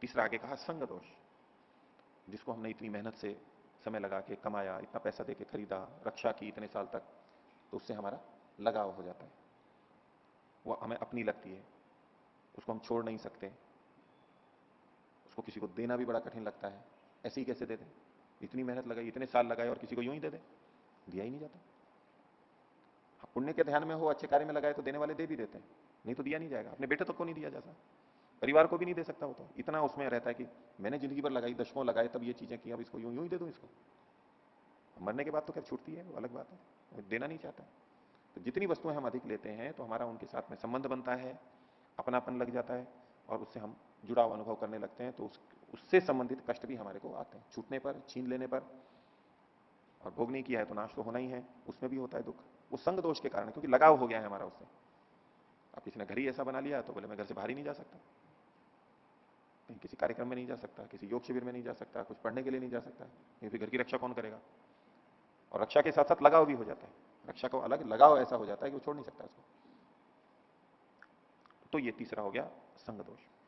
तीसरा आगे कहा संग दोष, जिसको हमने इतनी मेहनत से समय लगा के कमाया, इतना पैसा देके खरीदा, रक्षा की इतने साल तक, तो उससे हमारा लगाव हो जाता है, वो हमें अपनी लगती है, उसको हम छोड़ नहीं सकते, उसको किसी को देना भी बड़ा कठिन लगता है। ऐसे ही कैसे दे दें, इतनी मेहनत लगाई, इतने साल लगाए और किसी को यूं ही दे दें, दिया ही नहीं जाता। पुण्य के ध्यान में हो, अच्छे कार्य में लगाए तो देने वाले दे भी देते हैं, नहीं तो दिया नहीं जाएगा। अपने बेटे तक को नहीं दिया जाता, परिवार को भी नहीं दे सकता वो, तो इतना उसमें रहता है कि मैंने जिंदगी भर लगाई, दशकों लगाए, तब ये चीजें की, अब इसको यूं यूं ही दे दूं इसको। मरने के बाद तो क्या छूटती है, वो अलग बात है, वो देना नहीं चाहता। तो जितनी वस्तुएं हम अधिक लेते हैं तो हमारा उनके साथ में संबंध बनता है, अपनापन लग जाता है, और उससे हम जुड़ाव अनुभव करने लगते हैं, तो उससे संबंधित कष्ट भी हमारे को आते हैं, छूटने पर, छीन लेने पर। और भोग नहीं किया है तो नाश तो होना ही है, उसमें भी होता है दुख, वो संग दोष के कारण, क्योंकि लगाव हो गया है हमारा उससे। अब किसी ने घर ही ऐसा बना लिया तो बोले मैं घर से बाहर ही नहीं जा सकता, कहीं किसी कार्यक्रम में नहीं जा सकता, किसी योग शिविर में नहीं जा सकता, कुछ पढ़ने के लिए नहीं जा सकता, ये फिर घर की रक्षा कौन करेगा। और रक्षा के साथ साथ लगाव भी हो जाता है, रक्षा को अलग लगाव ऐसा हो जाता है कि वो छोड़ नहीं सकता इसको। तो ये तीसरा हो गया संग दोष।